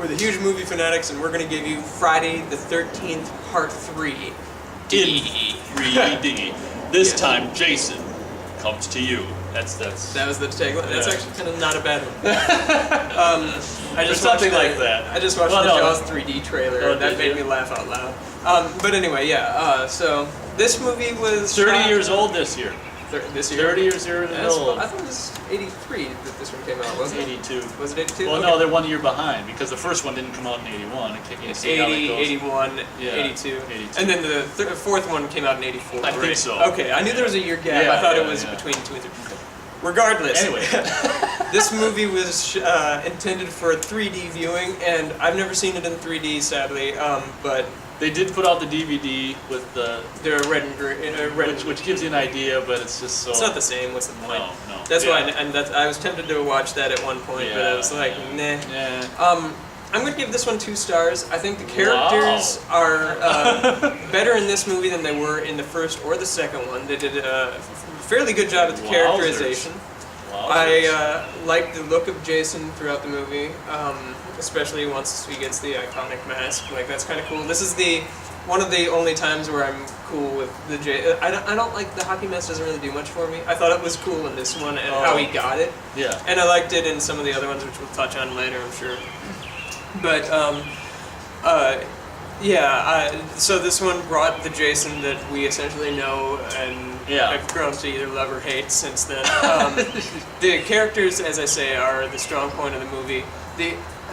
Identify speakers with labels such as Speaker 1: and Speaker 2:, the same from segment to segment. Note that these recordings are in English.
Speaker 1: We're the Huge Movie Fanatics, and we're going to give you Friday the 13th Part 3.
Speaker 2: In 3D. This time, Jason comes to you. That
Speaker 1: was the tagline. That's actually kind of not a bad one. I just
Speaker 2: something
Speaker 1: watched
Speaker 2: like that.
Speaker 1: I just watched the Jaws 3D trailer, and that made me laugh out loud. But anyway, yeah. So this movie was
Speaker 2: 30 years old this year.
Speaker 1: This year?
Speaker 2: 30 years old.
Speaker 1: I thought it was 83 that this one came out, wasn't it?
Speaker 2: 82.
Speaker 1: Was it 82?
Speaker 2: Well, no, they're 1 year behind because the first one didn't come out in 81. It came in
Speaker 1: 80, 81,
Speaker 2: Yeah,
Speaker 1: 82.
Speaker 2: 82.
Speaker 1: And then the fourth one came out in 84.
Speaker 2: I think so.
Speaker 1: Okay, I knew there was a year gap.
Speaker 2: Yeah,
Speaker 1: I thought it was
Speaker 2: yeah.
Speaker 1: between 2 and 3. Regardless,
Speaker 2: Anyway.
Speaker 1: this movie was intended for 3D viewing, and I've never seen it in 3D, sadly. But
Speaker 2: They did put out the DVD with the
Speaker 1: red and green,
Speaker 2: which gives you an idea, but it's just so.
Speaker 1: It's not the same. What's the point?
Speaker 2: No.
Speaker 1: That's why, and I was tempted to watch that at one point, but I was like, nah.
Speaker 2: Yeah.
Speaker 1: I'm going to give this one 2 stars. I think the characters are better in this movie than they were in the first or the second one. They did a fairly good job at the characterization. I like the look of Jason throughout the movie, especially once he gets the iconic mask. Like, that's kind of cool. This is one of the only times where I'm cool with the Jason. I don't like the hockey mask. Doesn't really do much for me. I thought it was cool in this one and how he got it.
Speaker 2: Yeah.
Speaker 1: And I liked it in some of the other ones, which we'll touch on later, I'm sure. But so this one brought the Jason that we essentially know and have grown to either love or hate since then. The characters, as I say, are the strong point of the movie.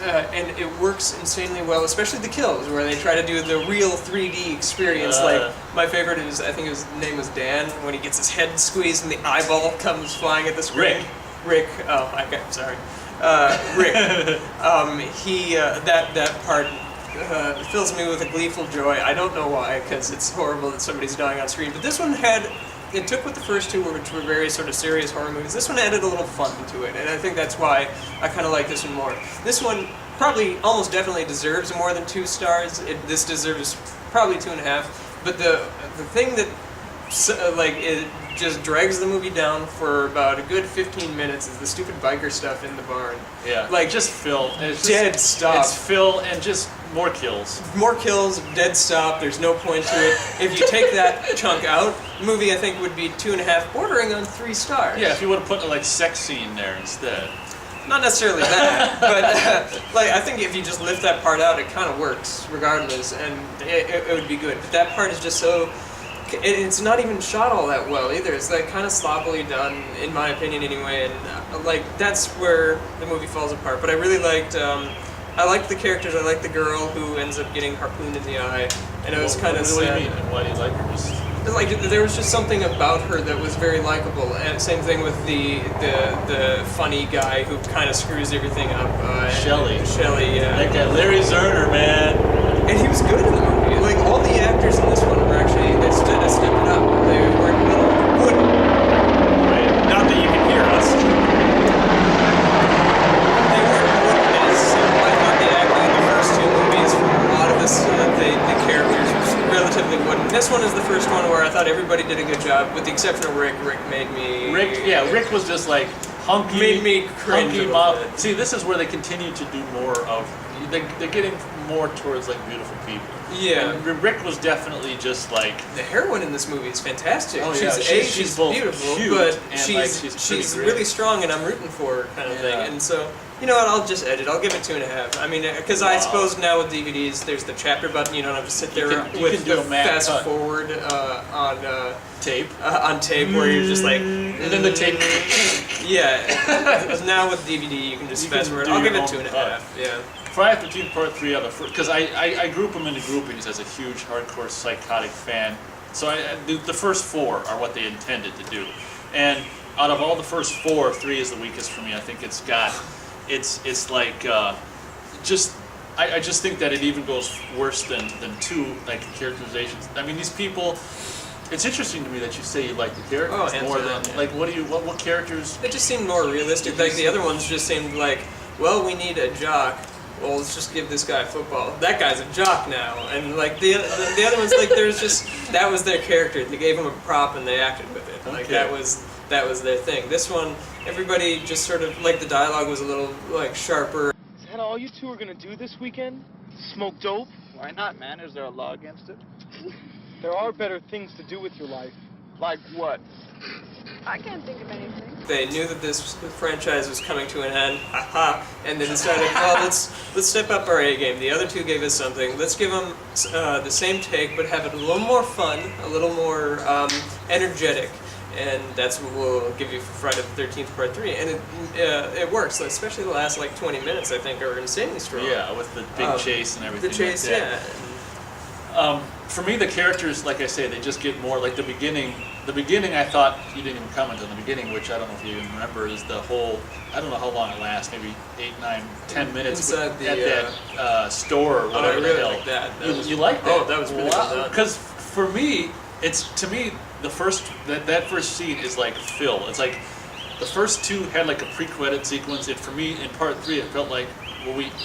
Speaker 1: And it works insanely well, especially the kills, where they try to do the real 3D experience. Like, my favorite is, I think his name was Dan, when he gets his head squeezed and the eyeball comes flying at the screen. Rick. Oh, okay, sorry. Rick. That part fills me with a gleeful joy. I don't know why, because it's horrible that somebody's dying on screen. But this one it took what the first two were, which were very sort of serious horror movies. This one added a little fun to it, and I think that's why I kind of like this one more. This one probably almost definitely deserves more than 2 stars. This deserves probably 2.5. But the thing that it just drags the movie down for about a good 15 minutes is the stupid biker stuff in the barn.
Speaker 2: Yeah.
Speaker 1: Like,
Speaker 2: just fill.
Speaker 1: Dead stop.
Speaker 2: It's fill and just more kills.
Speaker 1: More kills, dead stop, there's no point to it. If you take that chunk out, the movie I think would be 2.5, bordering on 3 stars.
Speaker 2: Yeah, if you would have put a sex scene there instead.
Speaker 1: Not necessarily that, but I think if you just lift that part out, it kind of works regardless, and it would be good. But that part is just so... It's not even shot all that well either. It's kind of sloppily done, in my opinion anyway, and that's where the movie falls apart. But I really liked... I liked the characters. I liked the girl who ends up getting harpooned in the eye, and it was kind of sad.
Speaker 2: What do you mean? And why do you like her?
Speaker 1: There was just something about her that was very likable, and same thing with the funny guy who kind of screws everything up.
Speaker 2: Shelley,
Speaker 1: yeah.
Speaker 2: That guy, Larry Zerner, man.
Speaker 1: And he was good in the movie. Like, all the actors in this one were actually stepped it up. They were good.
Speaker 2: Right.
Speaker 1: Not that you can hear us. They weren't wooden as I thought the acting in the first 2 movies for a lot of the characters was relatively wooden. This one is the first one where I thought everybody did a good job, with the exception of Rick. Rick made me...
Speaker 2: Rick was just like hunky...
Speaker 1: Made me cringe a little bit.
Speaker 2: See, this is where they continue to do more of... They're getting more towards beautiful people.
Speaker 1: Yeah.
Speaker 2: And Rick was definitely just like...
Speaker 1: The heroine in this movie is fantastic.
Speaker 2: Oh, yeah. She's both
Speaker 1: beautiful,
Speaker 2: cute
Speaker 1: but
Speaker 2: and
Speaker 1: she's really strong, and I'm rooting for her kind of thing. And so, you know what, I'll just edit. I'll give it 2.5. I mean, because I suppose now with DVDs, there's the chapter button. You don't have to sit there with the fast forward on
Speaker 2: tape.
Speaker 1: On tape, where you're just like...
Speaker 2: And then the tape...
Speaker 1: Yeah. Now with DVD, you can just fast forward. I'll give it 2.5. Yeah.
Speaker 2: Friday the 13th Part 3 are the first, because I group them into groupings as a huge hardcore psychotic fan. So the first 4 are what they intended to do, and out of all the first 4, 3 is the weakest for me. I think I just think that it even goes worse than 2 characterizations. I mean, these people. It's interesting to me that you say you like the characters more than what characters.
Speaker 1: It just seemed more realistic. Like the other ones just seemed like, well, we need a jock. Well, let's just give this guy football. That guy's a jock now, and the other ones, there's just that was their character. They gave him a prop and they acted with it. Like that was their thing. This one, everybody just sort of the dialogue was a little sharper.
Speaker 3: kinda all you two are gonna do this weekend? Smoke dope?
Speaker 4: Why not, man? Is there a law against it?
Speaker 3: There are better things to do with your life.
Speaker 4: Like what?
Speaker 5: I can't think of anything.
Speaker 1: They knew that this franchise was coming to an end, haha, and they decided, well, let's step up our A game. The other two gave us something. Let's give them the same take, but have it a little more fun, a little more energetic, and that's what we'll give you for Friday the 13th Part 3. And it works, especially the last like 20 minutes. I think are insanely strong.
Speaker 2: Yeah, with the big chase and everything.
Speaker 1: The chase,
Speaker 2: like that.
Speaker 1: yeah.
Speaker 2: For me, the characters, like I say, they just get more like the beginning. The beginning, I thought you didn't even comment on the beginning, which I don't know if you even remember, is the whole. I don't know how long it lasts, maybe 8, 9, 10 minutes
Speaker 1: Inside the,
Speaker 2: at that store or whatever
Speaker 1: I really
Speaker 2: the hell.
Speaker 1: like that.
Speaker 2: You like that?
Speaker 1: Oh, that was really well done.
Speaker 2: Because for me, to me the first that first scene is like Phil. It's like the first two had like a pre-credit sequence. And for me, in Part 3, it felt like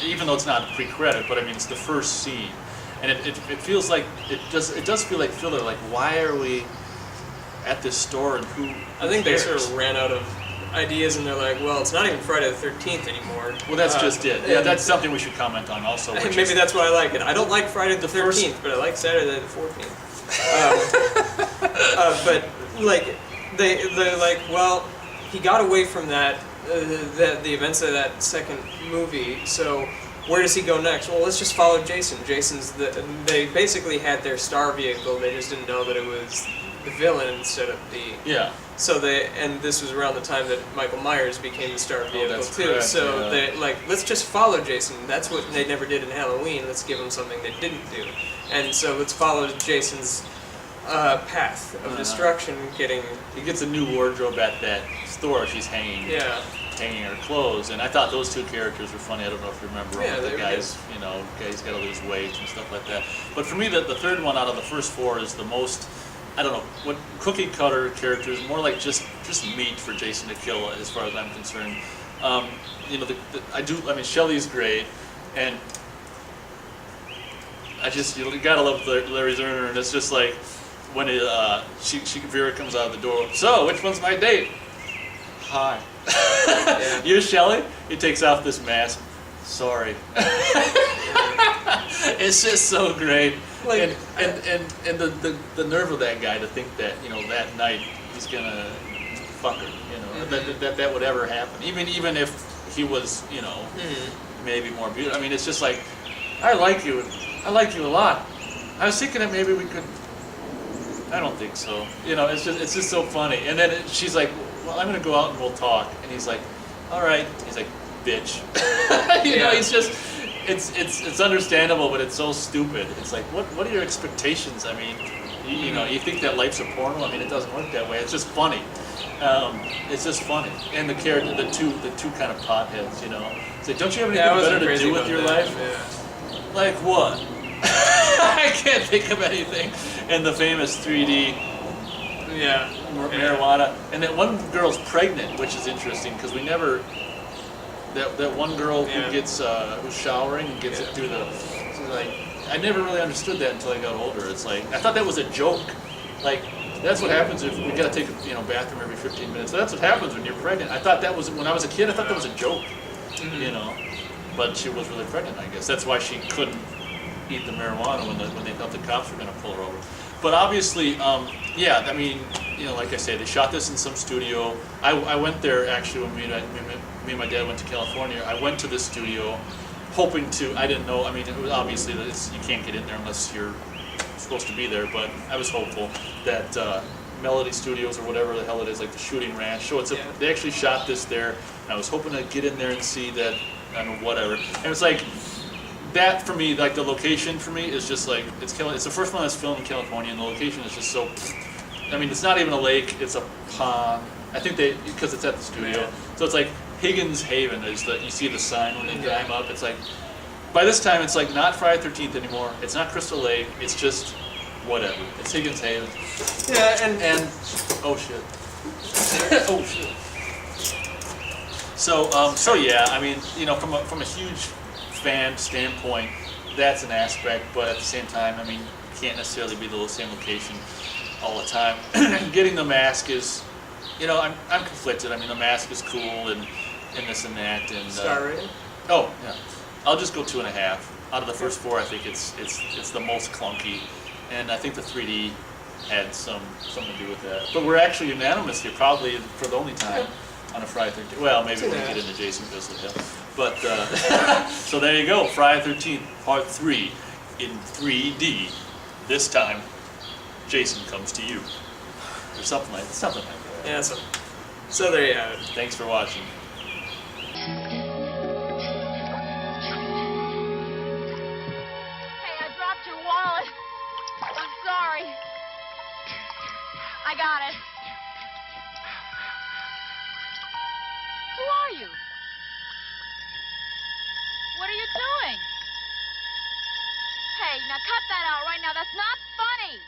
Speaker 2: even though it's not a pre-credit, but I mean it's the first scene. And it feels like it does feel like filler. Like, why are we at this store and who?
Speaker 1: I think they
Speaker 2: cares?
Speaker 1: sort of ran out of ideas, and they're like, well, it's not even Friday the 13th anymore.
Speaker 2: Well, that's just it. Yeah, that's something we should comment on also.
Speaker 1: And
Speaker 2: Which
Speaker 1: maybe
Speaker 2: is,
Speaker 1: that's why I like it. I don't like Friday the
Speaker 2: first-
Speaker 1: 13th, but I like Saturday the 14th. But like they're like, well, he got away from the events of that second movie, so where does he go next? Well, let's just follow Jason. They basically had their star vehicle. They just didn't know that it was the villain instead of the.
Speaker 2: yeah.
Speaker 1: So and this was around the time that Michael Myers became the star vehicle
Speaker 2: that's
Speaker 1: too.
Speaker 2: correct,
Speaker 1: So
Speaker 2: yeah.
Speaker 1: they like, let's just follow Jason. That's what they never did in Halloween. Let's give him something they didn't do. And so let's follow Jason's path of destruction, getting.
Speaker 2: He gets a new wardrobe at that store. She's hanging her clothes, and I thought those two characters were funny. I don't know if you remember
Speaker 1: Yeah,
Speaker 2: them,
Speaker 1: they
Speaker 2: the
Speaker 1: were
Speaker 2: guys, guy's got to lose weight and stuff like that. But for me, the third one out of the first four is the most, I don't know, what cookie cutter characters, more like just meat for Jason to kill, as far as I'm concerned. I mean, Shelley's great, and I just, you gotta love Larry Zerner, and it's just like, when Vera comes out of the door, so, which one's my date? Hi. You're Shelley? He takes off this mask. Sorry. It's just so great.
Speaker 1: Like,
Speaker 2: and the nerve of that guy to think that, that night he's gonna fuck her, that would ever happen. Even if he was, maybe more beautiful. I mean, it's just like, I like you a lot. I was thinking that maybe we could. I don't think so. It's just so funny. And then she's like, well, I'm gonna go out and we'll talk. And he's like, all right. He's like, bitch. He's just, it's understandable, but it's so stupid. It's like, what are your expectations? I mean, you think that life's a porno? I mean, it doesn't work that way. It's just funny. It's just funny. And the character, the two kind of potheads, It's like, don't you have anything better to do with your life?
Speaker 1: Yeah.
Speaker 2: Like what? I can't think of anything. And the famous 3D marijuana. And that one girl's pregnant, which is interesting because we never. That one girl who gets who's showering and gets it through I never really understood that until I got older. It's like I thought that was a joke. Like that's what happens if we gotta take a bathroom every 15 minutes. That's what happens when you're pregnant. I thought that was when I was a kid. I thought that was a joke. But she was really pregnant. I guess that's why she couldn't eat the marijuana when they thought the cops were gonna pull her over. But obviously, I mean, like I say, they shot this in some studio. I went there actually when me and my dad went to California. I went to this studio, hoping to. I didn't know. I mean, it was obviously that you can't get in there unless you're supposed to be there. But I was hopeful that Melody Studios or whatever the hell it is, like the shooting ranch. So they actually shot this there. And I was hoping to get in there and see that. I don't know, whatever. And it's like. That for me, like the location for me is just like it's the first one that's filmed in California, and the location is just so. I mean, it's not even a lake; it's a pond. I think because it's at the studio, so it's like Higgins Haven. You see the sign when they climb up. It's like by this time it's like not Friday 13th anymore. It's not Crystal Lake. It's just whatever. It's Higgins Haven.
Speaker 1: Yeah,
Speaker 2: and oh shit. Oh shit. So yeah, I mean, from a huge fan standpoint, that's an aspect, but at the same time, I mean, you can't necessarily be the same location all the time. Getting the mask is, I'm conflicted. I mean, the mask is cool and this and that and.
Speaker 1: Star rating?
Speaker 2: Oh yeah. I'll just go 2.5. Out of the first 4, I think it's the most clunky, and I think the 3D had something to do with that. But we're actually unanimous here, probably for the only time on a Friday 13th. Well, maybe when we get into Jason Goes to Hell. But so there you go, Friday 13th, Part 3 in 3D. This time, Jason Comes to You, or something like that.
Speaker 1: Yeah, so there you have it.
Speaker 2: Thanks for watching.
Speaker 5: Hey, I dropped your wallet. I'm sorry. I got it. Who are you? What are you doing? Hey, now cut that out right now. That's not funny.